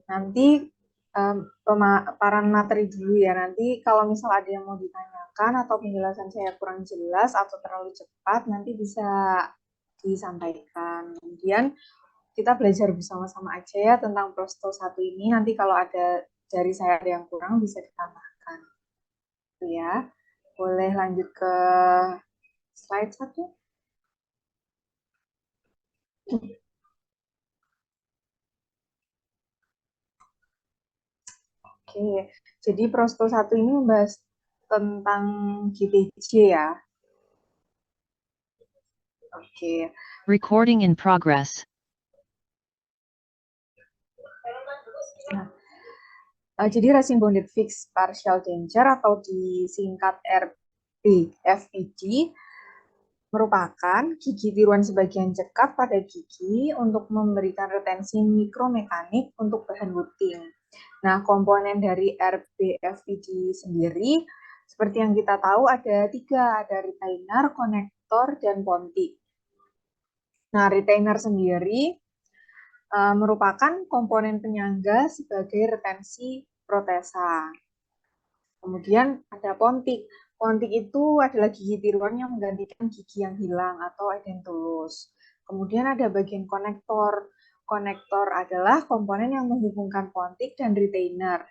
Nanti pemaparan materi dulu ya. Nanti kalau misal ada yang mau ditanyakan atau penjelasan saya kurang jelas atau terlalu cepat, nanti bisa disampaikan. Kemudian kita belajar bersama-sama aja ya tentang Prosto 1 ini. Nanti kalau ada dari saya ada yang kurang bisa ditambahkan. Itu ya. Boleh lanjut ke slide 1. Oke, jadi Prosto 1 ini membahas tentang GTJ ya. Oke. Recording in progress. Jadi racing bounded fixed partial danger atau disingkat RBFID merupakan gigi tiruan sebagian cekat pada gigi untuk memberikan retensi mikromekanik untuk bahan wuting. Nah, komponen dari RBFID sendiri, seperti yang kita tahu ada 3, ada retainer, konektor, dan pontik. Nah, retainer sendiri merupakan komponen penyangga sebagai retensi protesa. Kemudian ada pontik. Pontik itu adalah gigi tiruan yang menggantikan gigi yang hilang atau edentulus. Kemudian ada bagian konektor. Konektor adalah komponen yang menghubungkan pontik dan retainer.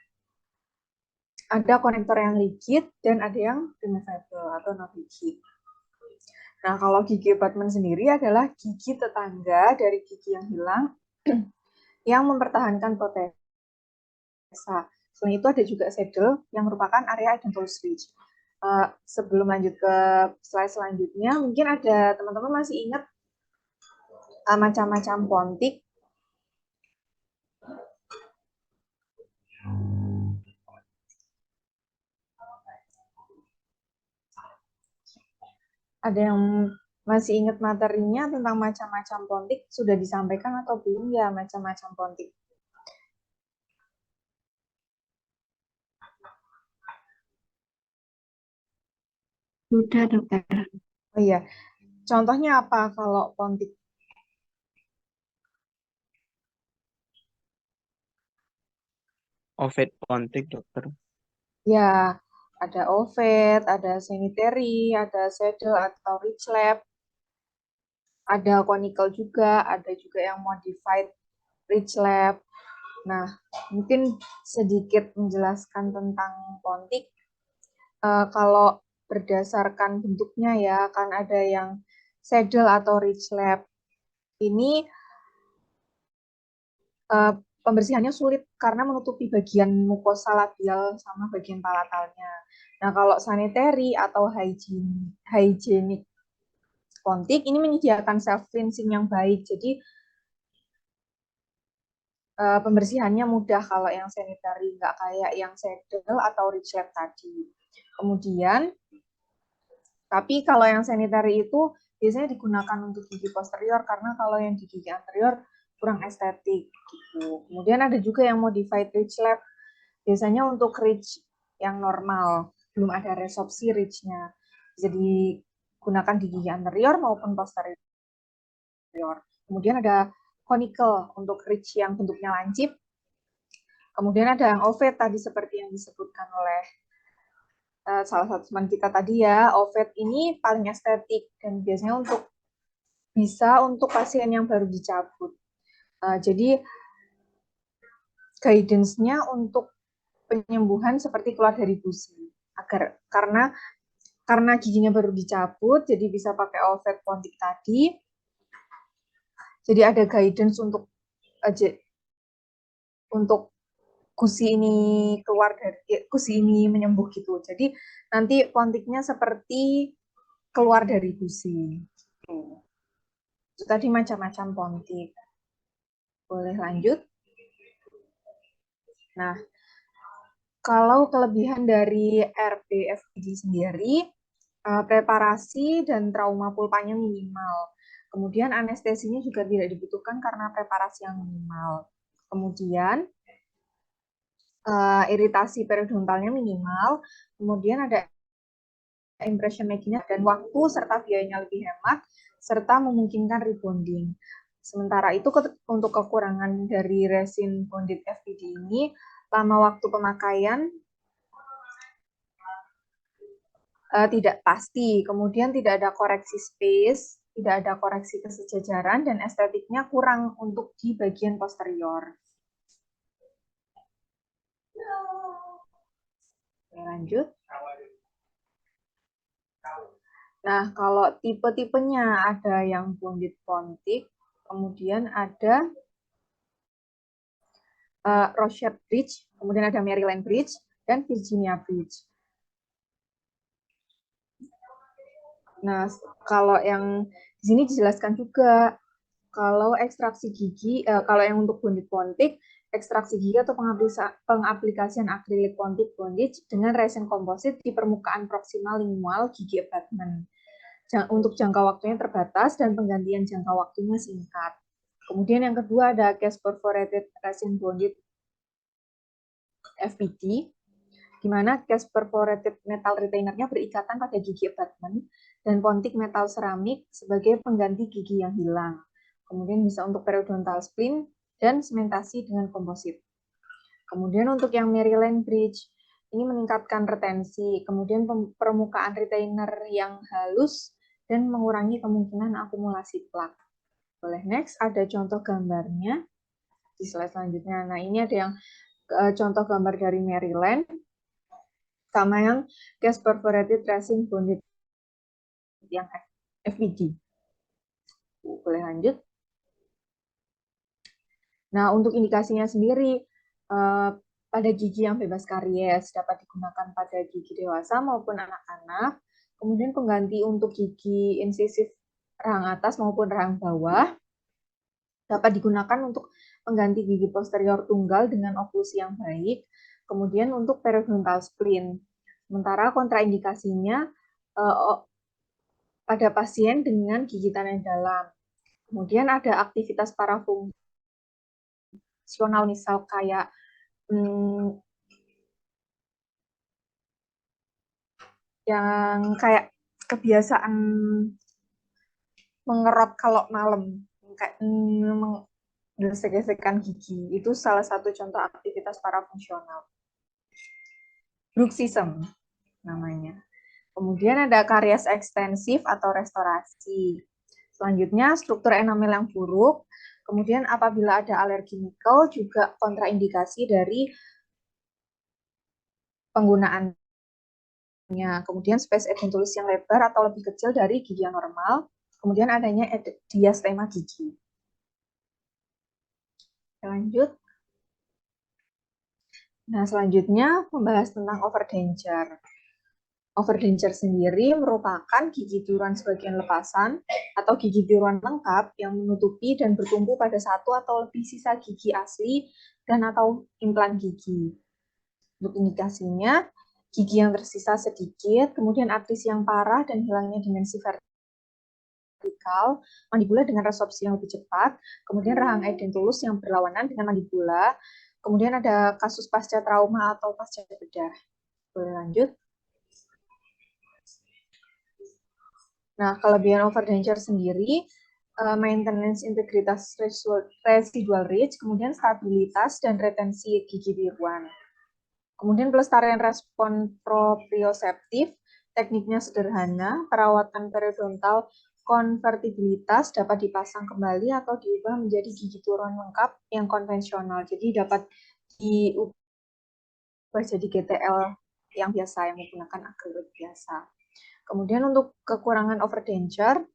Ada konektor yang rigid dan ada yang removable atau non rigid. Nah, kalau gigi abutment sendiri adalah gigi tetangga dari gigi yang hilang yang mempertahankan protesa. Selain itu ada juga saddle yang merupakan area edentulous ridge. Sebelum lanjut ke slide selanjutnya, mungkin ada teman-teman masih ingat macam-macam pontik. Ada yang masih ingat materinya tentang macam-macam pontik? Sudah disampaikan atau belum ya macam-macam pontik? Sudah, dokter. Oh iya, contohnya apa kalau pontik? Ovid pontik, dokter. Ya, ada ovet, ada sanitary, ada saddle atau ridge lap, ada conical juga, ada juga yang modified ridge lap. Nah, mungkin sedikit menjelaskan tentang pontik. Kalau berdasarkan bentuknya ya, kan ada yang saddle atau ridge lap. Ini pembersihannya sulit karena menutupi bagian mukosa labial sama bagian palatalnya. Nah, kalau sanitary atau hygienic pontik ini menyediakan self cleansing yang baik. Jadi pembersihannya mudah kalau yang sanitary, nggak kayak yang saddle atau ridge lap tadi. Kemudian, tapi kalau yang sanitary itu biasanya digunakan untuk gigi posterior karena kalau yang di gigi anterior kurang estetik gitu. Kemudian ada juga yang modified ridge lap, biasanya untuk ridge yang normal, belum ada resorpsi ridge-nya. Bisa digunakan di gigi anterior maupun posterior. Kemudian ada conical untuk ridge yang bentuknya lancip. Kemudian ada yang ovet tadi seperti yang disebutkan oleh salah satu teman kita tadi ya. Ovet ini paling estetik dan biasanya bisa untuk pasien yang baru dicabut. Jadi guidance-nya untuk penyembuhan seperti keluar dari gusi. Karena giginya baru dicabut, jadi bisa pakai ovet pontik tadi. Jadi ada guidance untuk gusi ini keluar dari gusi ini menyembuh gitu. Jadi nanti pontiknya seperti keluar dari gusi. Itu tadi macam-macam pontik. Boleh lanjut? Nah, kalau kelebihan dari RBFID sendiri, preparasi dan trauma pulpanya minimal. Kemudian anestesinya juga tidak dibutuhkan karena preparasi yang minimal. Kemudian iritasi periodontalnya minimal. Kemudian ada impression making dan waktu serta biayanya lebih hemat serta memungkinkan rebonding. Sementara itu untuk kekurangan dari resin bonded FPD ini, lama waktu pemakaian tidak pasti, kemudian tidak ada koreksi space, tidak ada koreksi kesejajaran, dan estetiknya kurang untuk di bagian posterior. Oke, lanjut. Nah, kalau tipe-tipenya ada yang bonded pontic, kemudian ada Rochette Bridge, kemudian ada Maryland Bridge, dan Virginia Bridge. Nah, kalau yang di sini dijelaskan juga, kalau ekstraksi gigi, kalau yang untuk bonded pontic, ekstraksi gigi atau pengaplikasian akrilik pontic bondage dengan resin komposit di permukaan proksimal lingual gigi abutment. Untuk jangka waktunya terbatas dan penggantian jangka waktunya singkat. Kemudian yang kedua ada case perforated resin bonded FPD, di mana case perforated metal retainernya berikatan pada gigi abutment dan pontic metal seramik sebagai pengganti gigi yang hilang. Kemudian bisa untuk periodontal splint dan sementasi dengan komposit. Kemudian untuk yang Maryland Bridge, ini meningkatkan retensi, kemudian permukaan retainer yang halus, dan mengurangi kemungkinan akumulasi plak. Boleh next, ada contoh gambarnya di slide selanjutnya. Nah, ini ada yang contoh gambar dari Maryland, sama yang case perforated resin bonded yang FBD. Boleh lanjut. Nah, untuk indikasinya sendiri, pada gigi yang bebas karies dapat digunakan pada gigi dewasa maupun anak-anak. Kemudian pengganti untuk gigi insisif rahang atas maupun rahang bawah dapat digunakan untuk pengganti gigi posterior tunggal dengan oklusi yang baik. Kemudian untuk periodontal splint. Sementara kontraindikasinya pada pasien dengan gigitan yang dalam. Kemudian ada aktivitas parafungsional, misal kayak yang kayak kebiasaan mengerot kalau malam, kayak gesek-gesekan gigi, itu salah satu contoh aktivitas parafungsional. Bruxism namanya. Kemudian ada karies ekstensif atau restorasi. Selanjutnya struktur enamel yang buruk. Kemudian apabila ada alergi nikel juga kontraindikasi dari penggunaannya. Kemudian space edentulus yang lebar atau lebih kecil dari gigi yang normal. Kemudian adanya diastema gigi. Lanjut. Nah, selanjutnya membahas tentang overdenture. Overdenture sendiri merupakan gigi tiruan sebagian lepasan atau gigi tiruan lengkap yang menutupi dan bertumpu pada satu atau lebih sisa gigi asli dan atau implan gigi. Untuk indikasinya, gigi yang tersisa sedikit, kemudian atrisi yang parah dan hilangnya dimensi vertikal, mandibula dengan resorpsi yang lebih cepat, kemudian rahang edentulus yang berlawanan dengan mandibula, kemudian ada kasus pasca trauma atau pasca bedah. Boleh lanjut. Nah, kelebihan overdenture sendiri, maintenance integritas residual ridge, kemudian stabilitas dan retensi gigi tiruan. Kemudian pelestarian respon proprioseptif, tekniknya sederhana, perawatan periodontal konvertibilitas dapat dipasang kembali atau diubah menjadi gigi tiruan lengkap yang konvensional. Jadi dapat diubah jadi GTL yang biasa, yang menggunakan akrilik biasa. Kemudian untuk kekurangan overdenture,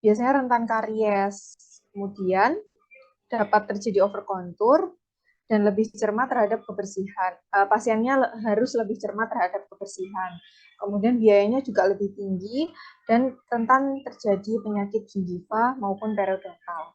biasanya rentan karies. Kemudian dapat terjadi overkontur dan lebih cermat terhadap kebersihan. Pasiennya harus lebih cermat terhadap kebersihan. Kemudian biayanya juga lebih tinggi dan rentan terjadi penyakit gingiva maupun periodontal.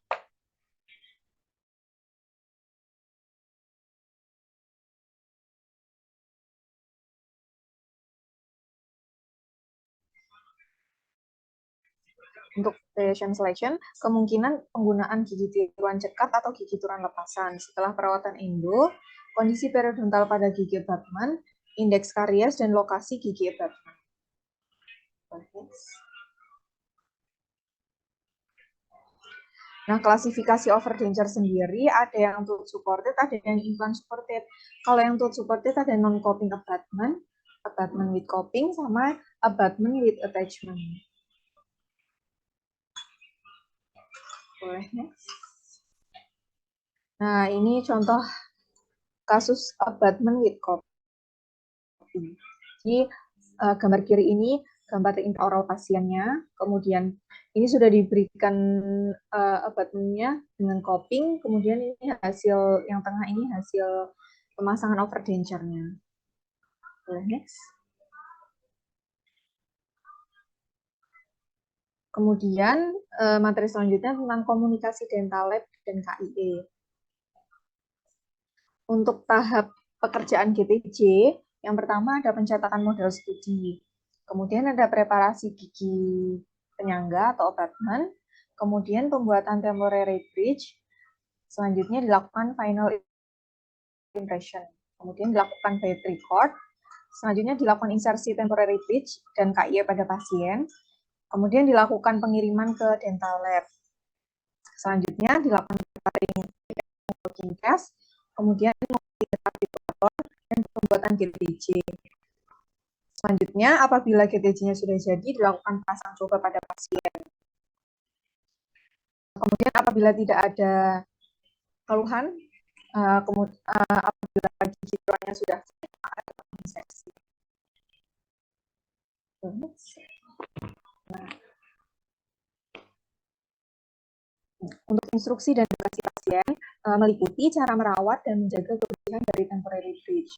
Untuk patient selection, kemungkinan penggunaan gigi tiruan cekat atau gigi tiruan lepasan. Setelah perawatan endo, kondisi periodontal pada gigi abutment, indeks karies, dan lokasi gigi abutment. Nah, klasifikasi overdenture sendiri ada yang tooth supported, ada yang implant supported. Kalau yang tooth supported ada non-coping abutment, abutment with coping, sama abutment with attachment. Boleh next. Nah, ini contoh kasus abutment with coping. Jadi, gambar kiri ini gambar intraoral pasiennya, kemudian ini sudah diberikan abutmentnya dengan coping, kemudian ini hasil yang tengah ini hasil pemasangan overdenture-nya. Boleh next. Kemudian materi selanjutnya tentang komunikasi dental lab dan KIE. Untuk tahap pekerjaan GTJ, yang pertama ada pencetakan model studi. Kemudian ada preparasi gigi penyangga atau abutment. Kemudian pembuatan temporary bridge. Selanjutnya dilakukan final impression. Kemudian dilakukan bed record. Selanjutnya dilakukan insersi temporary bridge dan KIE pada pasien. Kemudian dilakukan pengiriman ke dental lab. Selanjutnya dilakukan working test. Kemudian dan pembuatan GTJ. Selanjutnya, apabila GTJ-nya sudah jadi, dilakukan pasang coba pada pasien. Kemudian, apabila tidak ada keluhan, apabila gigi tiruannya sudah ada insersi. Nah, untuk instruksi dan edukasi pasien meliputi cara merawat dan menjaga kebersihan dari temporary bridge.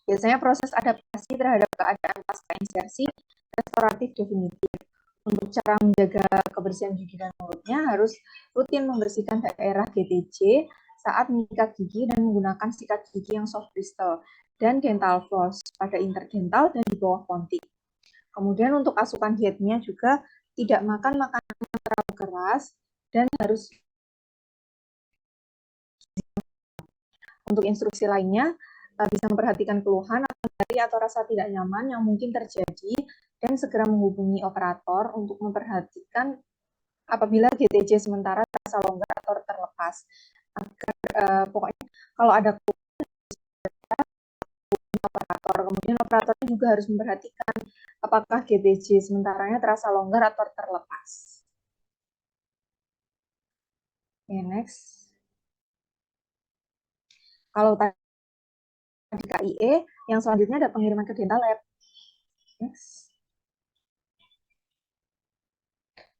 Biasanya proses adaptasi terhadap keadaan pasca insersi restoratif definitif. Untuk cara menjaga kebersihan gigi dan mulutnya harus rutin membersihkan daerah GTJ saat mengikat gigi dan menggunakan sikat gigi yang soft bristle dan dental floss pada interdental dan di bawah pontik. Kemudian untuk asupan dietnya juga tidak makan makanan yang terlalu keras dan harus. Untuk instruksi lainnya, bisa memperhatikan keluhan atau rasa tidak nyaman yang mungkin terjadi dan segera menghubungi operator untuk memperhatikan apabila GTJ sementara terasa longgar atau terlepas. Agar, pokoknya kalau ada operator, kemudian operatornya juga harus memperhatikan apakah GTJ sementaranya terasa longgar atau terlepas. Okay, next. Kalau tadi KIE, yang selanjutnya ada pengiriman ke dental lab. Next.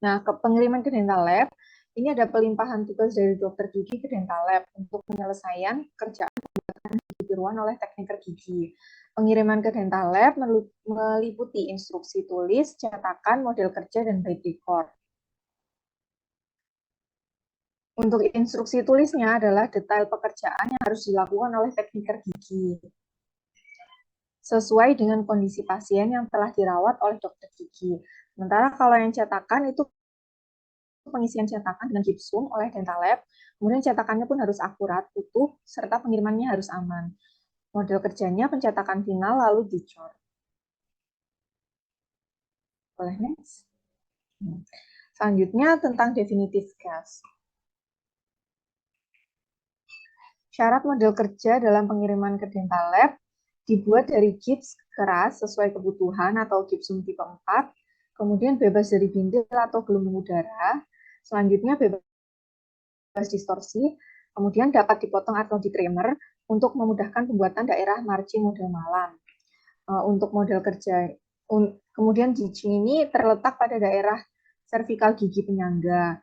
Nah, pengiriman ke dental lab, ini ada pelimpahan tugas dari dokter gigi ke dental lab untuk penyelesaian kerjaan pembuatan gigi tiruan oleh tekniker gigi. Pengiriman ke dental lab meliputi instruksi tulis, cetakan, model kerja, dan bed record. Untuk instruksi tulisnya adalah detail pekerjaan yang harus dilakukan oleh tekniker gigi sesuai dengan kondisi pasien yang telah dirawat oleh dokter gigi. Sementara kalau yang cetakan itu pengisian cetakan dengan gipsum oleh dental lab, kemudian cetakannya pun harus akurat, utuh, serta pengirimannya harus aman. Model kerjanya pencetakan final lalu dicor. Boleh next? Selanjutnya tentang definitive case. Syarat model kerja dalam pengiriman ke dental lab dibuat dari gips keras sesuai kebutuhan atau gipsum tipe 4, kemudian bebas dari bindil atau gelembung udara, selanjutnya bebas distorsi, kemudian dapat dipotong atau ditrimmer untuk memudahkan pembuatan daerah margin model malam. Untuk model kerja, kemudian gigi ini terletak pada daerah servikal gigi penyangga.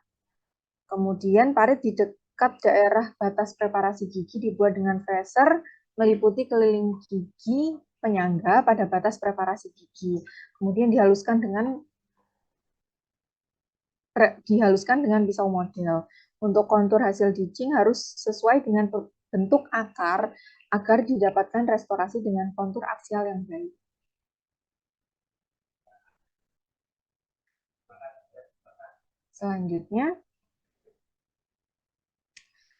Kemudian parit di dekat daerah batas preparasi gigi dibuat dengan freezer meliputi keliling gigi penyangga pada batas preparasi gigi. Kemudian dihaluskan dengan pisau model. Untuk kontur hasil ditching harus sesuai dengan bentuk akar agar didapatkan restorasi dengan kontur aksial yang baik. Selanjutnya,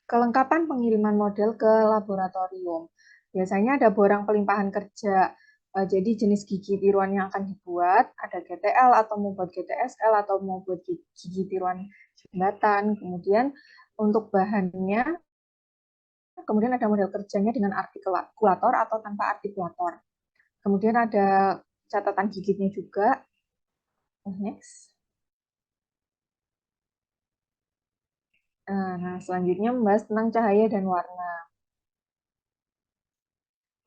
kelengkapan pengiriman model ke laboratorium. Biasanya ada borang pelimpahan kerja. Jadi jenis gigi tiruan yang akan dibuat, ada GTL atau mau buat GTSL atau mau buat gigi tiruan jembatan. Kemudian untuk bahannya, kemudian ada model kerjanya dengan artikulator atau tanpa artikulator. Kemudian ada catatan gigitnya juga. Next. Nah, selanjutnya membahas tentang cahaya dan warna.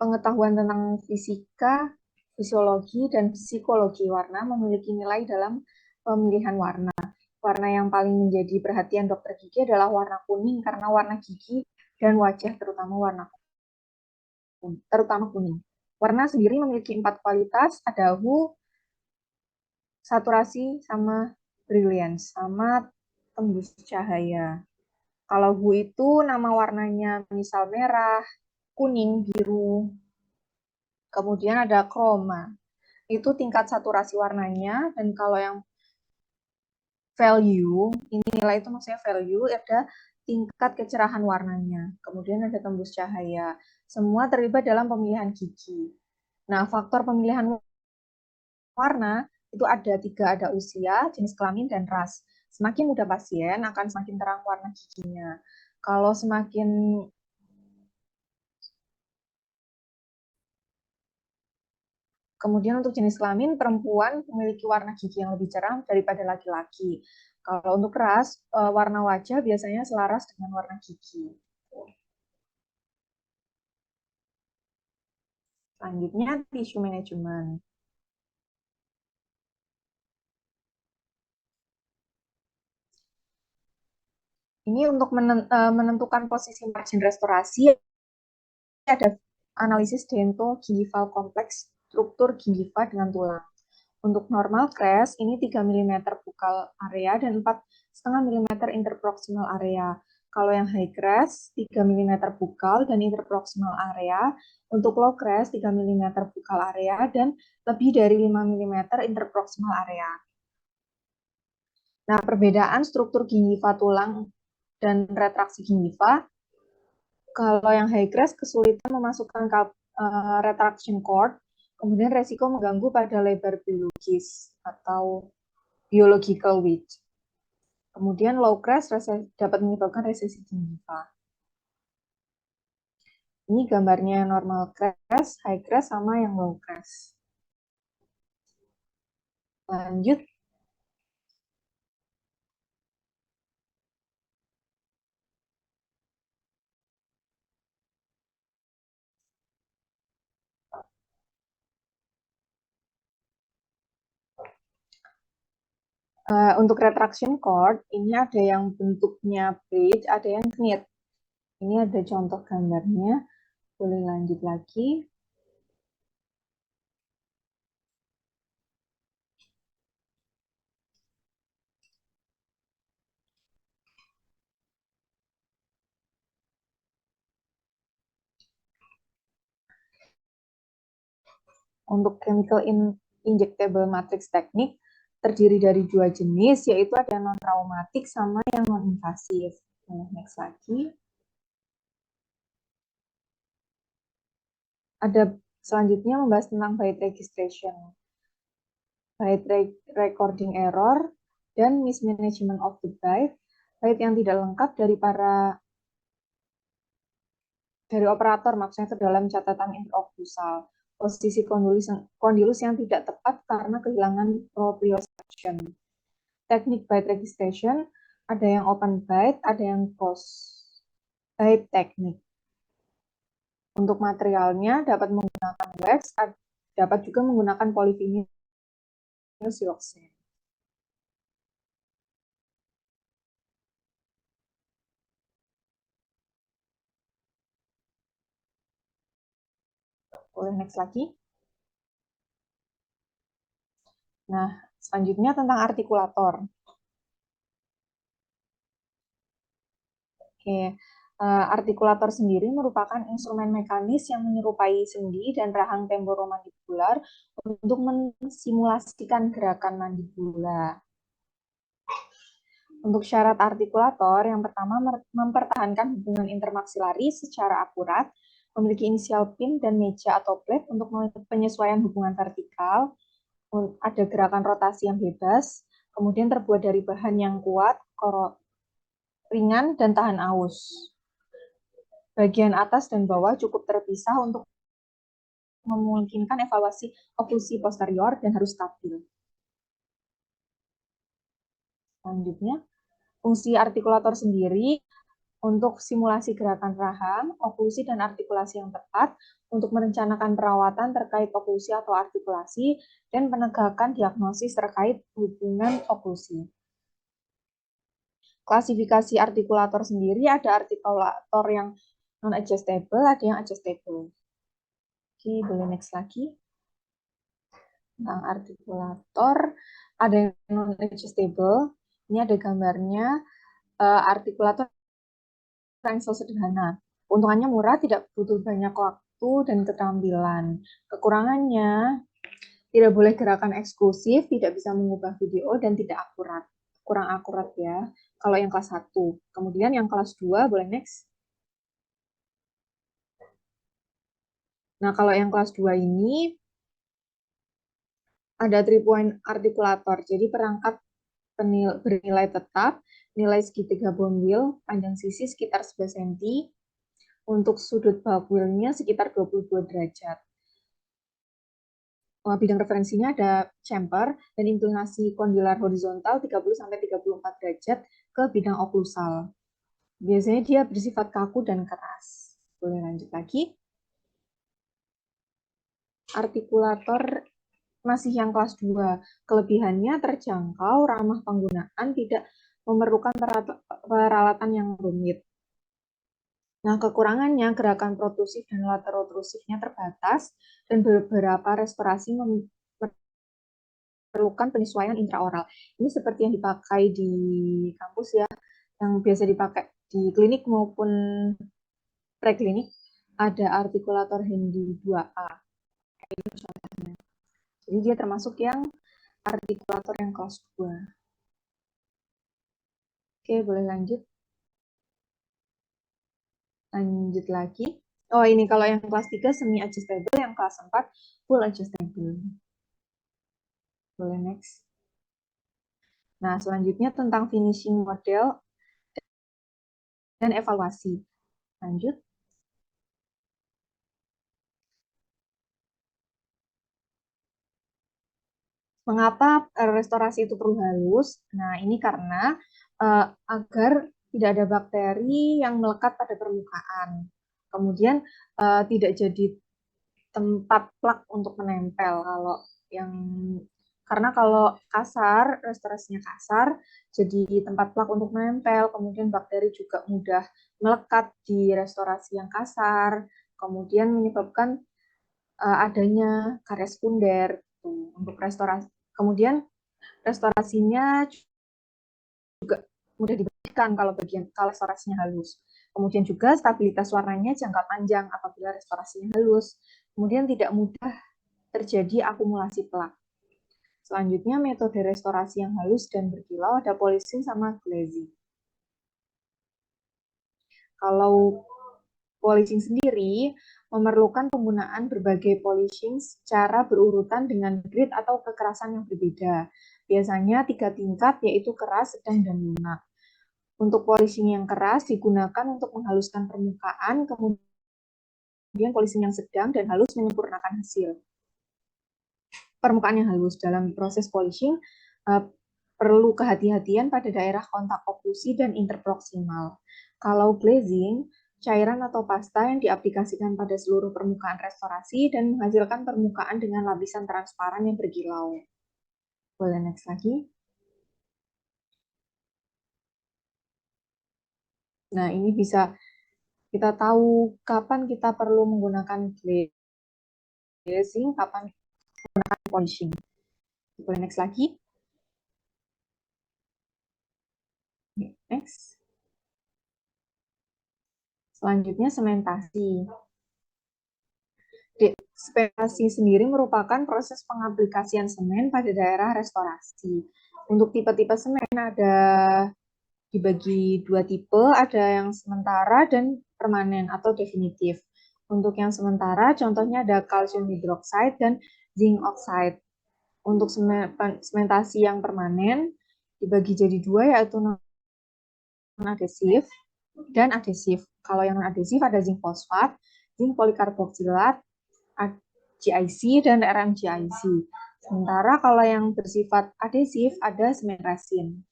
Pengetahuan tentang fisika, fisiologi, dan psikologi warna memiliki nilai dalam pemilihan warna. Warna yang paling menjadi perhatian dokter gigi adalah warna kuning karena warna gigi dan wajah terutama kuning. Warna sendiri memiliki 4 kualitas, ada hue, saturasi, sama brilliance, sama tembus cahaya. Kalau hue itu nama warnanya misal merah, kuning, biru. Kemudian ada chroma. Itu tingkat saturasi warnanya, dan kalau yang value, ini nilai itu maksudnya value, ada tingkat kecerahan warnanya. Kemudian ada tembus cahaya. Semua terlibat dalam pemilihan gigi. Nah, faktor pemilihan warna itu ada 3, ada usia, jenis kelamin, dan ras. Semakin muda pasien, akan semakin terang warna giginya. Kalau semakin Kemudian untuk jenis kelamin, perempuan memiliki warna gigi yang lebih cerah daripada laki-laki. Kalau untuk ras, warna wajah biasanya selaras dengan warna gigi. Selanjutnya, tissue management. Ini untuk menentukan posisi margin restorasi, ada analisis dento-gingival kompleks, struktur gingiva dengan tulang. Untuk normal crest, ini 3 mm bukal area dan 4,5 mm interproximal area. Kalau yang high crest, 3 mm bukal dan interproximal area. Untuk low crest, 3 mm bukal area dan lebih dari 5 mm interproximal area. Nah, perbedaan struktur gingiva tulang dan retraksi gingiva, kalau yang high crest kesulitan memasukkan retraction cord, kemudian resiko mengganggu pada lebar biologis atau biological width. Kemudian low crest dapat menyebabkan resesi gingiva. Ini gambarnya normal crest, high crest, sama yang low crest. Lanjut. Untuk retraction cord, ini ada yang bentuknya bridge, ada yang knit. Ini ada contoh gambarnya. Boleh lanjut lagi. Untuk chemical injectable matrix teknik terdiri dari 2 jenis, yaitu ada yang non-traumatik sama yang non-invasif. Next lagi. Ada selanjutnya membahas tentang byte registration, byte recording error, dan mismanagement of the byte. Byte yang tidak lengkap dari operator, maksudnya ke dalam catatan interokusal. Posisi kondilus yang tidak tepat karena kehilangan proprioception. Teknik byte registration, ada yang open byte, ada yang closed byte teknik. Untuk materialnya dapat menggunakan wax, dapat juga menggunakan polyvinyl siloxane. Boleh next lagi. Nah, selanjutnya tentang artikulator. Oke, artikulator sendiri merupakan instrumen mekanis yang menyerupai sendi dan rahang temporomandibular untuk mensimulasikan gerakan mandibula. Untuk syarat artikulator, yang pertama mempertahankan hubungan intermaksilari secara akurat, memiliki inisial pin dan meja atau plate untuk penyesuaian hubungan vertikal, ada gerakan rotasi yang bebas, Kemudian terbuat dari bahan yang kuat, ringan, dan tahan aus. Bagian atas dan bawah cukup terpisah untuk memungkinkan evaluasi oklusi posterior dan harus stabil. Selanjutnya, fungsi artikulator sendiri untuk simulasi gerakan rahang, oklusi, dan artikulasi yang tepat, untuk merencanakan perawatan terkait oklusi atau artikulasi, dan penegakan diagnosis terkait hubungan oklusi. Klasifikasi artikulator sendiri, ada artikulator yang non-adjustable, ada yang adjustable. Oke, boleh next lagi. Tentang artikulator, ada yang non-adjustable. Ini ada gambarnya, artikulator ransel sederhana. Keuntungannya murah, tidak butuh banyak waktu dan keterampilan. Kekurangannya, tidak boleh gerakan eksklusif, tidak bisa mengubah video, dan tidak akurat. Kurang akurat ya, kalau yang kelas 1. Kemudian yang kelas 2, boleh next. Nah, kalau yang kelas 2 ini, ada 3-point artikulator. Jadi perangkat bernilai tetap, nilai segitiga bone wheel, panjang sisi sekitar 11 cm, untuk sudut bulb wheel-nya sekitar 22 derajat. Bidang referensinya ada chamfer dan inklinasi kondylar horizontal 30-34 derajat ke bidang oklusal. Biasanya dia bersifat kaku dan keras. Boleh lanjut lagi. Artikulator masih yang kelas 2. Kelebihannya terjangkau, ramah penggunaan, tidak memerlukan peralatan yang rumit. Nah, kekurangannya gerakan protrusif dan laterotrusifnya terbatas, dan beberapa restorasi memerlukan penyesuaian intraoral. Ini seperti yang dipakai di kampus ya, yang biasa dipakai di klinik maupun preklinik, ada artikulator Handy 2A. Jadi dia termasuk yang artikulator yang kelas 2. Oke, boleh lanjut. Lanjut lagi. Oh, ini kalau yang kelas 3 semi adjustable, yang kelas 4 full adjustable. Boleh next. Nah, selanjutnya tentang finishing model dan evaluasi. Lanjut. Mengapa restorasi itu perlu halus? Nah, ini karena agar tidak ada bakteri yang melekat pada permukaan. Kemudian tidak jadi tempat plak untuk menempel. Karena kalau kasar, restorasinya kasar, jadi tempat plak untuk menempel. Kemudian bakteri juga mudah melekat di restorasi yang kasar. Kemudian menyebabkan adanya karya sekunder untuk restorasi. Kemudian restorasinya juga mudah dibersihkan kalau restorasinya halus. Kemudian juga stabilitas warnanya jangka panjang apabila restorasinya halus. Kemudian tidak mudah terjadi akumulasi plak. Selanjutnya metode restorasi yang halus dan berkilau ada polishing sama glazing. Kalau polishing sendiri memerlukan penggunaan berbagai polishing secara berurutan dengan grade atau kekerasan yang berbeda. Biasanya 3 tingkat, yaitu keras, sedang, dan lunak. Untuk polishing yang keras digunakan untuk menghaluskan permukaan, kemudian polishing yang sedang dan halus menyempurnakan hasil. Permukaan yang halus dalam proses polishing perlu kehati-hatian pada daerah kontak oklusi dan interproksimal. Kalau glazing, cairan atau pasta yang diaplikasikan pada seluruh permukaan restorasi dan menghasilkan permukaan dengan lapisan transparan yang berkilau. Boleh next lagi. Nah, ini bisa kita tahu kapan kita perlu menggunakan glazing, kapan menggunakan polishing. Boleh next lagi. Next. Selanjutnya sementasi. Sementasi sendiri merupakan proses pengaplikasian semen pada daerah restorasi. Untuk tipe-tipe semen ada dibagi 2 tipe, ada yang sementara dan permanen atau definitif. Untuk yang sementara, contohnya ada calcium hydroxide dan zinc oxide. Untuk sementasi yang permanen, dibagi jadi dua, yaitu non-adhesif dan adhesif. Kalau yang non-adhesif ada zinc fosfat, zinc polikarboksilat, GIC, dan RMGIC. Sementara kalau yang bersifat adhesif ada semen resin.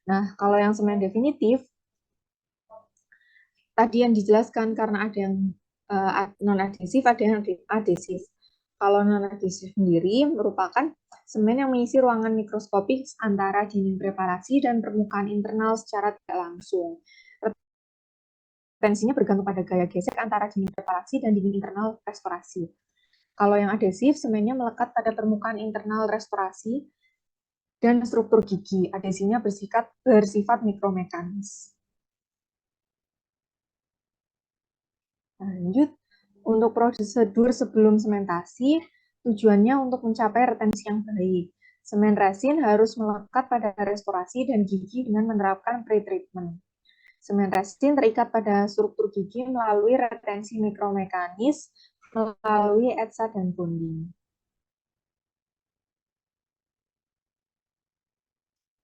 Nah, kalau yang semen definitif, tadi yang dijelaskan karena ada yang non-adhesif, ada yang adhesif. Kalau non-adhesif sendiri merupakan semen yang mengisi ruangan mikroskopik antara dinding preparasi dan permukaan internal secara tidak langsung. Retensinya bergantung pada gaya gesek antara dinding preparasi dan dinding internal restorasi. Kalau yang adhesif, semennya melekat pada permukaan internal restorasi dan struktur gigi. Adhesinya bersifat mikromekanis. Lanjut, untuk prosedur sebelum sementasi, tujuannya untuk mencapai retensi yang baik. Semen resin harus melekat pada restorasi dan gigi dengan menerapkan pre-treatment. Semen resin terikat pada struktur gigi melalui retensi mikromekanis, melalui etsa dan bonding.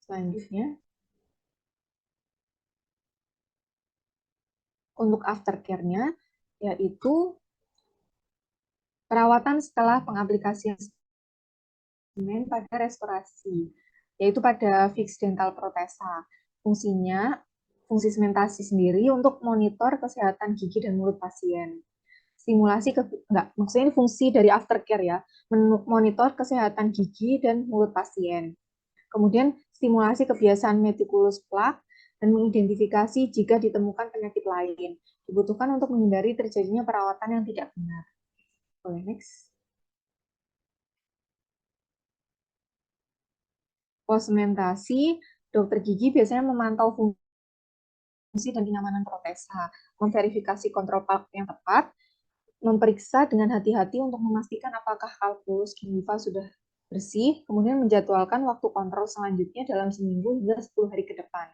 Selanjutnya, untuk aftercare-nya, yaitu perawatan setelah pengaplikasian semen pada restorasi, yaitu pada fixed dental protesa. Fungsi sementasi sendiri untuk monitor kesehatan gigi dan mulut pasien. Maksudnya ini fungsi dari aftercare ya, monitor kesehatan gigi dan mulut pasien. Kemudian stimulasi kebiasaan meticulous plaque dan mengidentifikasi jika ditemukan penyakit lain. Dibutuhkan untuk menghindari terjadinya perawatan yang tidak benar. Boleh next. Post-sementasi, dokter gigi biasanya memantau fungsi dan kenyamanan protesa, memverifikasi kontrol plaque yang tepat, memeriksa dengan hati-hati untuk memastikan apakah kalkulus gingiva sudah bersih, kemudian menjadwalkan waktu kontrol selanjutnya dalam seminggu hingga 10 hari ke depan.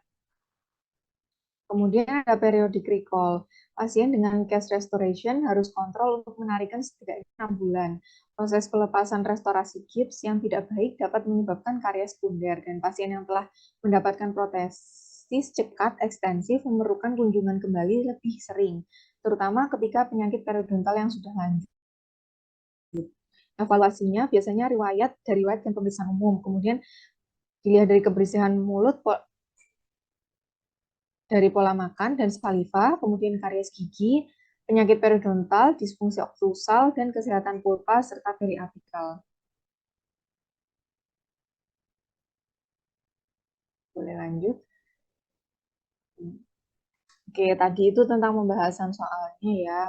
Kemudian ada periodic recall. Pasien dengan case restoration harus kontrol untuk menarikan setidaknya 6 bulan. Proses pelepasan restorasi gips yang tidak baik dapat menyebabkan karies sekunder, dan pasien yang telah mendapatkan protesis cekat ekstensif memerlukan kunjungan kembali lebih sering, terutama ketika penyakit periodontal yang sudah lanjut. Evaluasinya biasanya riwayat dan pemeriksaan umum, kemudian dilihat dari kebersihan mulut, dari pola makan dan saliva, kemudian karies gigi, penyakit periodontal, disfungsi oklusal, dan kesehatan pulpa serta periapikal. Boleh lanjut. Oke, tadi itu tentang pembahasan soalnya ya.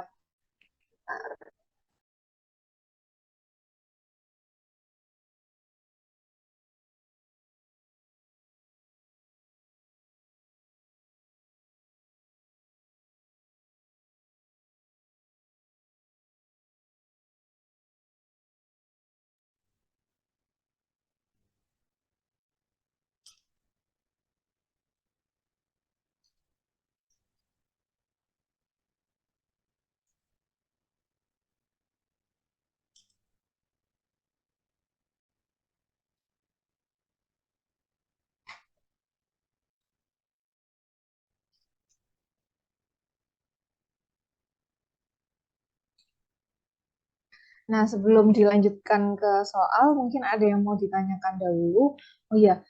Nah, sebelum dilanjutkan ke soal, mungkin ada yang mau ditanyakan dahulu. Oh iya,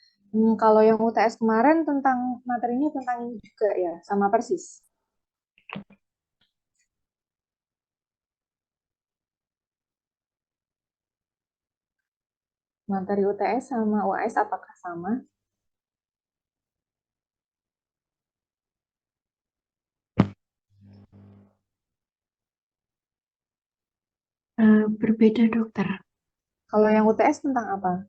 kalau yang UTS kemarin tentang materinya tentang ini juga ya, sama persis. Materi UTS sama UAS apakah sama? Berbeda dokter. Kalau yang UTS tentang apa?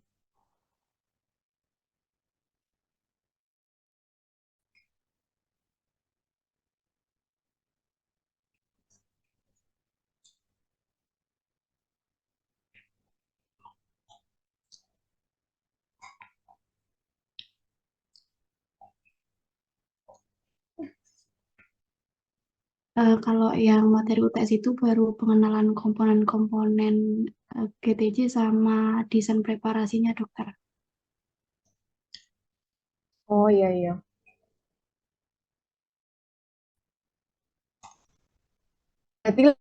Kalau yang materi UTS itu baru pengenalan komponen-komponen GTJ sama desain preparasinya dokter. Oh iya iya. Berarti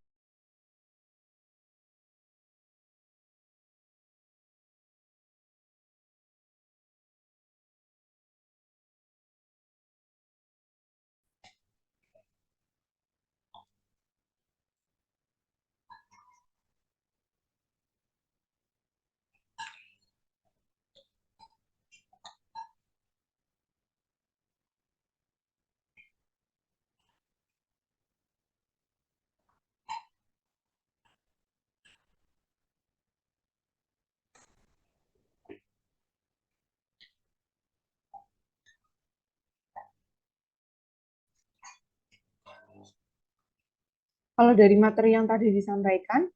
kalau dari materi yang tadi disampaikan,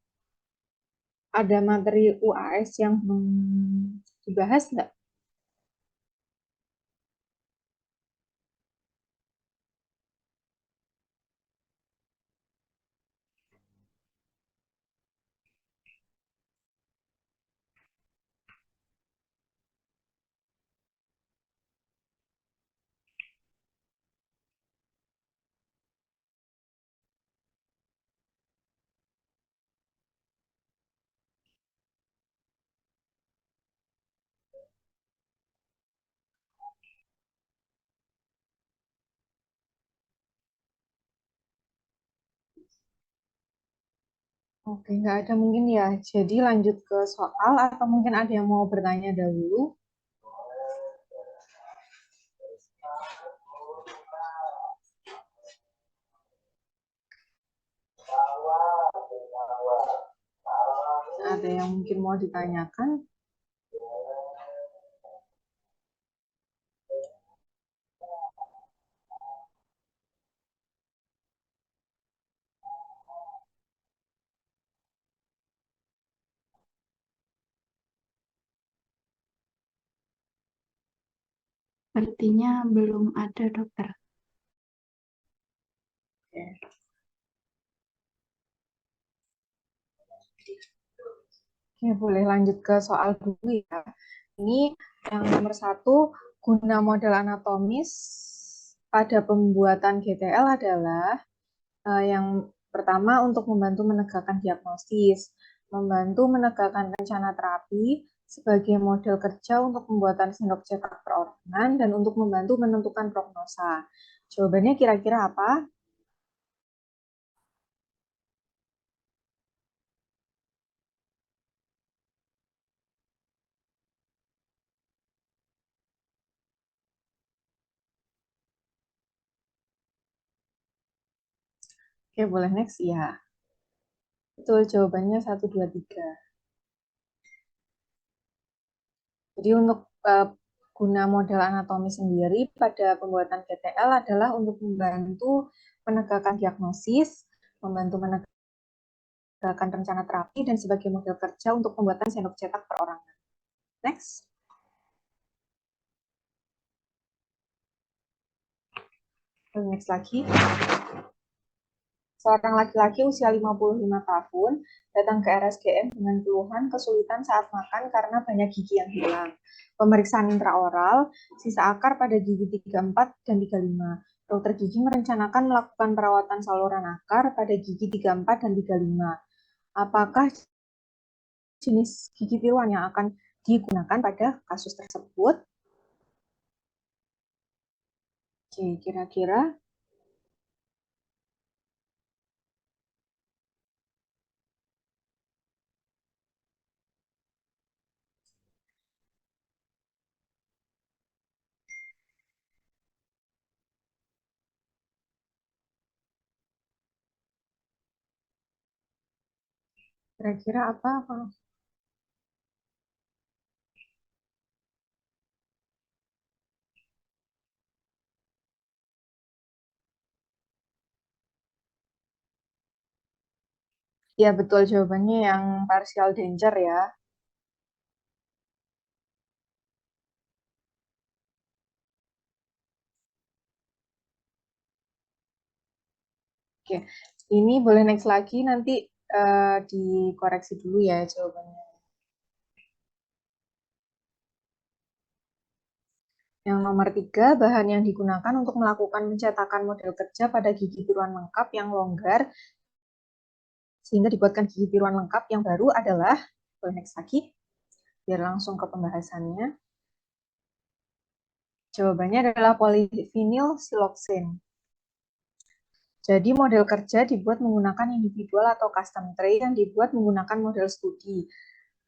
ada materi UAS yang belum dibahas nggak? Oke, nggak ada mungkin ya. Jadi lanjut ke soal atau mungkin ada yang mau bertanya dahulu? Ada yang mungkin mau ditanyakan? Artinya belum ada, dokter. Oke. Oke, boleh lanjut ke soal dulu ya. Ini yang nomor satu, guna model anatomis pada pembuatan GTL adalah yang pertama untuk membantu menegakkan diagnosis, membantu menegakkan rencana terapi sebagai model kerja untuk pembuatan sendok cetak perorangan dan untuk membantu menentukan prognosa. Jawabannya kira-kira apa? Oke, boleh next ya. Betul, jawabannya 1, 2, 3. Jadi untuk guna model anatomi sendiri pada pembuatan GTL adalah untuk membantu menegakkan diagnosis, membantu menegakkan rencana terapi, dan sebagai model kerja untuk pembuatan sendok cetak perorangan. Next. Next lagi. Seorang laki-laki usia 55 tahun datang ke RSGM dengan keluhan kesulitan saat makan karena banyak gigi yang hilang. Pemeriksaan intraoral, sisa akar pada gigi 34 dan 35. Dokter gigi merencanakan melakukan perawatan saluran akar pada gigi 34 dan 35. Apakah jenis gigi tiruan yang akan digunakan pada kasus tersebut? Oke, kira-kira kira-kira apa? Ya, betul jawabannya yang partial danger ya. Oke, ini boleh next lagi, nanti dikoreksi dulu ya jawabannya. Yang nomor 3, bahan yang digunakan untuk melakukan pencetakan model kerja pada gigi tiruan lengkap yang longgar sehingga dibuatkan gigi tiruan lengkap yang baru adalah, boleh next lagi, biar langsung ke pembahasannya. Jawabannya adalah polyvinyl siloxane. Jadi model kerja dibuat menggunakan individual atau custom tray yang dibuat menggunakan model studi.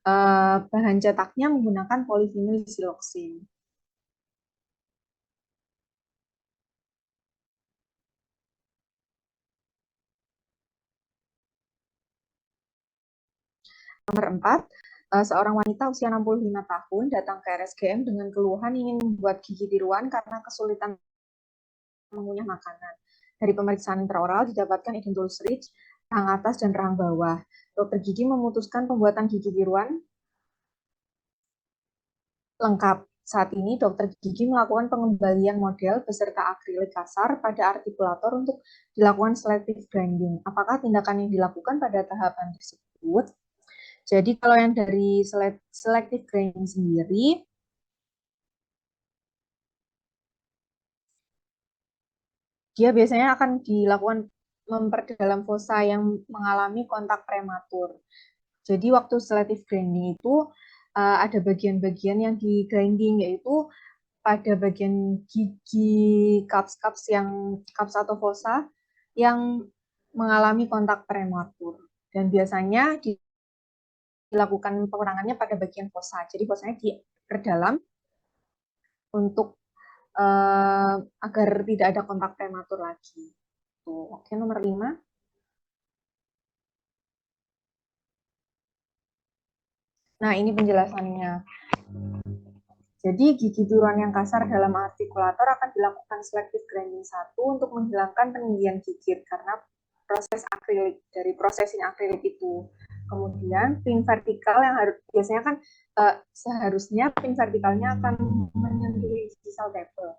Bahan cetaknya menggunakan polyvinyl siloxane. Nomor 4, seorang wanita usia 65 tahun datang ke RSGM dengan keluhan ingin membuat gigi tiruan karena kesulitan mengunyah makanan. Dari pemeriksaan intraoral didapatkan edentulous ridge, rahang atas dan rahang bawah. Dokter gigi memutuskan pembuatan gigi tiruan lengkap. Saat ini dokter gigi melakukan pengembalian model beserta akrilik kasar pada artikulator untuk dilakukan selective grinding. Apakah tindakan yang dilakukan pada tahapan tersebut? Jadi kalau yang dari selective grinding sendiri, dia biasanya akan dilakukan memperdalam fosa yang mengalami kontak prematur. Jadi waktu selective grinding itu ada bagian-bagian yang di grinding, yaitu pada bagian gigi cups atau fosa yang mengalami kontak prematur. Dan biasanya dilakukan pengurangannya pada bagian fosa. Jadi fosanya diperdalam untuk agar tidak ada kontak prematur lagi. Tuh, oke, nomor 5. Nah, ini penjelasannya. Jadi, gigi tiruan yang kasar dalam artikulator akan dilakukan selective grinding 1 untuk menghilangkan peninggian gigit karena proses akrilik, dari processing akrilik itu. Kemudian, pin vertikal yang biasanya kan seharusnya pin vertikalnya akan menyentuh incisal taper.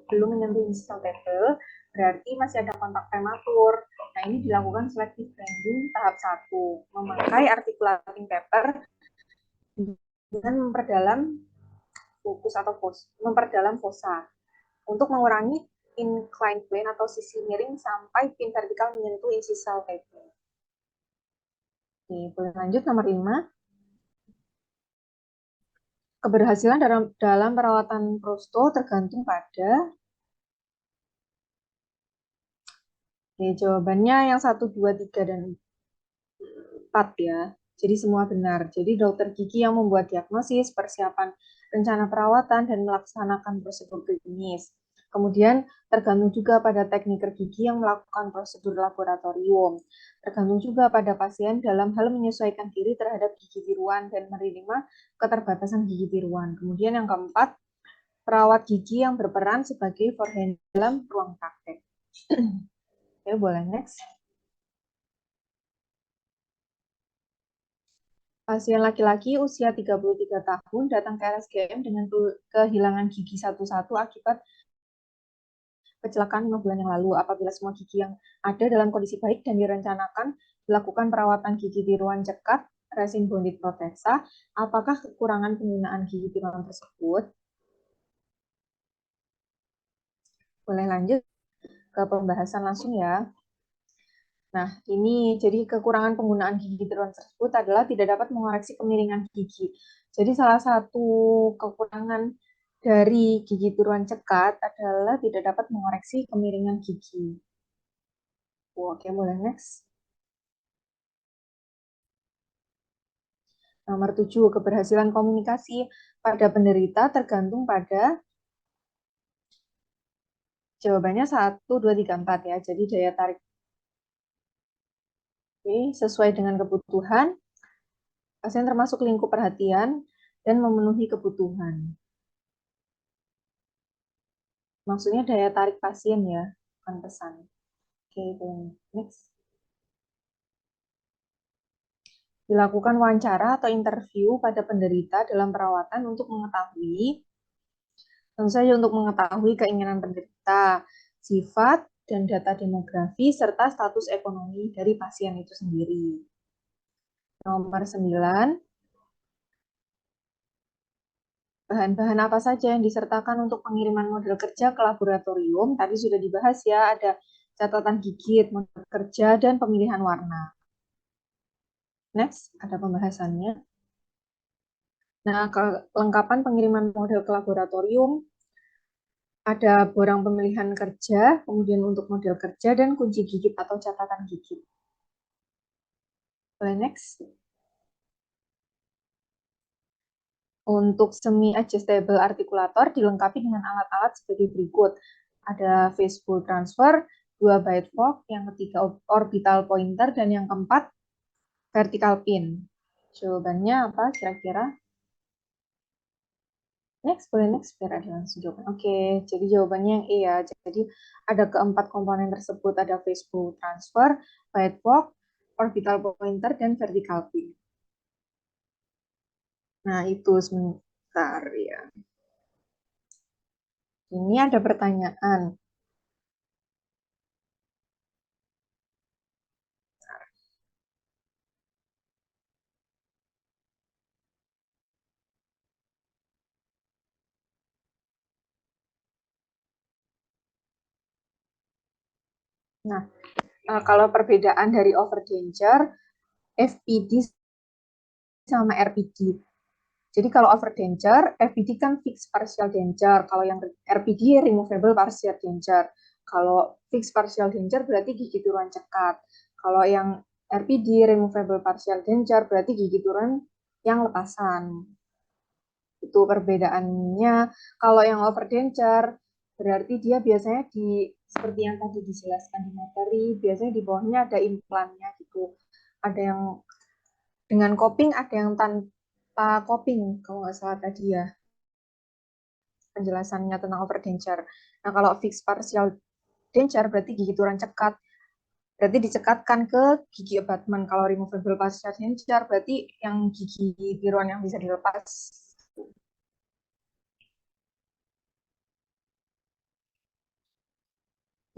Belum menyentuh incisal taper, berarti masih ada kontak prematur. Nah, ini dilakukan selective grinding tahap 1, memakai articulating paper dengan memperdalam fokus atau memperdalam fosa untuk mengurangi inclined plane atau sisi miring sampai pin vertikal menyentuh incisal taper. Oke, boleh lanjut nomor 5. Keberhasilan dalam perawatan prosto tergantung pada, jawabannya yang 1, 2, 3, dan 4 ya. Jadi semua benar. Jadi dokter gigi yang membuat diagnosis, persiapan rencana perawatan, dan melaksanakan prosedur klinis. Kemudian tergantung juga pada tekniker gigi yang melakukan prosedur laboratorium. Tergantung juga pada pasien dalam hal menyesuaikan diri terhadap gigi tiruan dan menerima keterbatasan gigi tiruan. Kemudian yang keempat, perawat gigi yang berperan sebagai forehand dalam ruang praktek. Oke, boleh next. Pasien laki-laki usia 33 tahun datang ke RSGM dengan kehilangan gigi satu-satu akibat kecelakaan 5 bulan yang lalu. Apabila semua gigi yang ada dalam kondisi baik dan direncanakan dilakukan perawatan gigi tiruan cekat, resin bonded protesa, apakah kekurangan penggunaan gigi tiruan tersebut? Boleh lanjut ke pembahasan langsung ya. Nah, ini jadi kekurangan penggunaan gigi tiruan tersebut adalah tidak dapat mengoreksi kemiringan gigi. Jadi salah satu kekurangan dari gigi tiruan cekat adalah tidak dapat mengoreksi kemiringan gigi. Oke, boleh next. Nomor 7, keberhasilan komunikasi pada penderita tergantung pada, jawabannya 1, 2, 3, 4 ya. Jadi daya tarik sesuai dengan kebutuhan, pasien termasuk lingkup perhatian, dan memenuhi kebutuhan. Maksudnya daya tarik pasien ya, bukan pesan. Oke, next. Dilakukan wawancara atau interview pada penderita dalam perawatan untuk mengetahui, tentu saja untuk mengetahui keinginan penderita, sifat, dan data demografi, serta status ekonomi dari pasien itu sendiri. Nomor 9, Bahan-bahan apa saja yang disertakan untuk pengiriman model kerja ke laboratorium? Tadi sudah dibahas ya, ada catatan gigit, model kerja, dan pemilihan warna. Next, ada pembahasannya. Nah, kelengkapan pengiriman model ke laboratorium, ada borang pemilihan kerja, kemudian untuk model kerja, dan kunci gigit atau catatan gigit. Boleh next. Untuk semi-adjustable artikulator dilengkapi dengan alat-alat sebagai berikut. Ada phaseball transfer, 2 byte fork, yang ketiga orbital pointer, dan yang keempat vertical pin. Jawabannya apa kira-kira? Next, boleh next biar ada langsung jawaban. Oke, jadi jawabannya yang E ya. Jadi ada keempat komponen tersebut, ada phaseball transfer, byte fork, orbital pointer, dan vertical pin. Nah, itu sebentar ya. Ini ada pertanyaan. Nah, kalau perbedaan dari overdenture, FPD sama RPD. Jadi kalau overdenture, FPD kan fixed partial denture. Kalau yang RPD removable partial denture. Kalau fixed partial denture berarti gigi turunan cekat. Kalau yang RPD removable partial denture berarti gigi turunan yang lepasan. Itu perbedaannya. Kalau yang overdenture berarti dia biasanya di seperti yang tadi dijelaskan di materi, biasanya di bawahnya ada implannya gitu. Ada yang dengan coping, ada yang tanpa coping kalau nggak salah tadi ya penjelasannya tentang overdenture. Nah, kalau fixed partial denture berarti gigi turunan cekat. Berarti dicekatkan ke gigi abutment. Kalau removable partial denture berarti yang gigi tiruan yang bisa dilepas.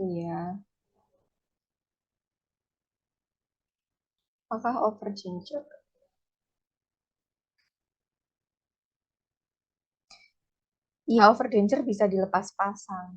Iya. Apakah overdenture? Iya, overdenture bisa dilepas pasang.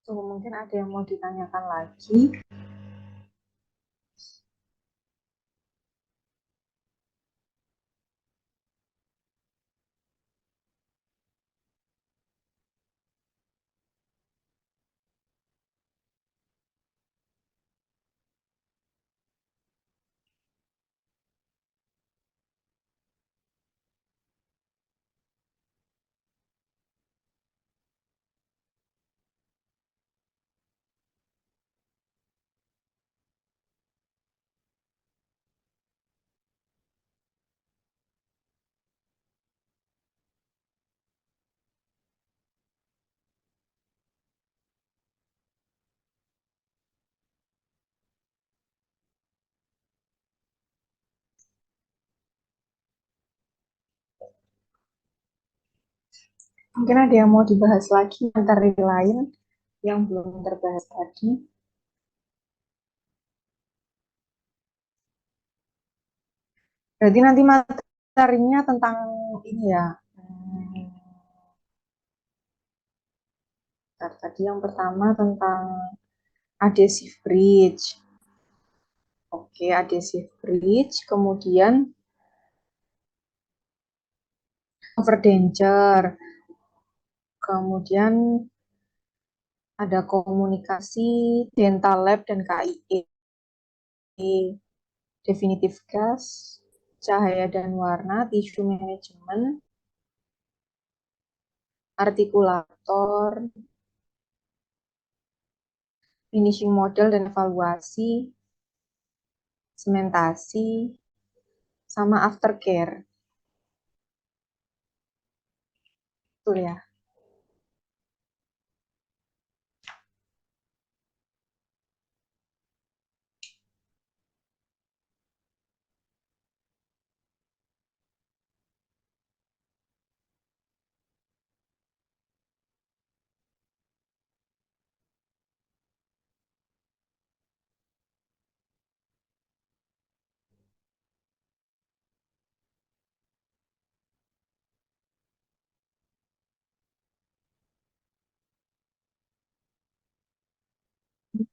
Tuh, mungkin ada yang mau ditanyakan lagi. Mungkin ada yang mau dibahas lagi materi lain yang belum terbahas tadi. Berarti nanti materinya tentang ini ya. Tadi yang pertama tentang adhesive bridge. Oke, adhesive bridge. Kemudian overdenture. Kemudian ada komunikasi dental lab dan KIE. Definitive gas, cahaya dan warna, tissue management, artikulator, finishing model dan evaluasi, sementasi, sama aftercare. Betul ya?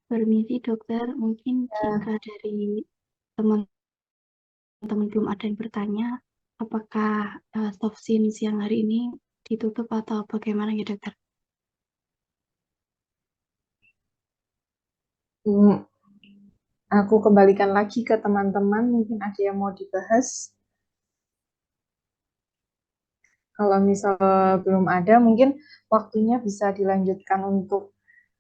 Permisi dokter, mungkin Ya. jika dari teman-teman belum ada yang bertanya, apakah soft SIM siang hari ini ditutup atau bagaimana ya dokter? Aku kembalikan lagi ke teman-teman, mungkin ada yang mau dibahas. Kalau misal belum ada, mungkin waktunya bisa dilanjutkan untuk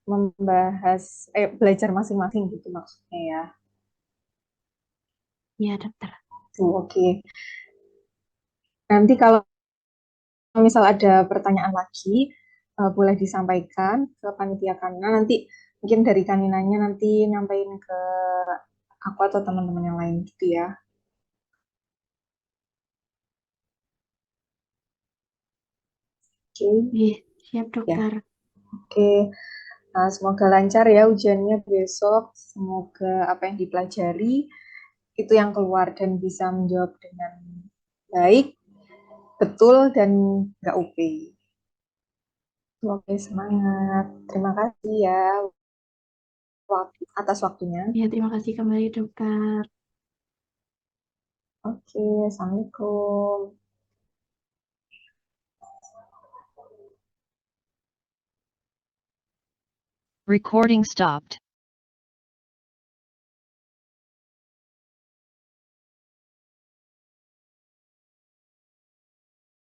membahas, belajar masing-masing gitu maksudnya ya. Ya dokter. Oke. Nanti kalau misal ada pertanyaan lagi, boleh disampaikan ke panitia Kanina. Nanti mungkin dari Kaninanya nanti nyampaikan ke aku atau teman-teman yang lain gitu ya. Oke, Iya, siap ya. dokter. Oke. Semoga lancar ya ujiannya besok. Semoga apa yang dipelajari itu yang keluar dan bisa menjawab dengan baik, betul, dan nggak UP. Oke, semangat. Terima kasih ya atas waktunya. Ya, terima kasih kembali dokter. Oke, Assalamualaikum. Recording stopped.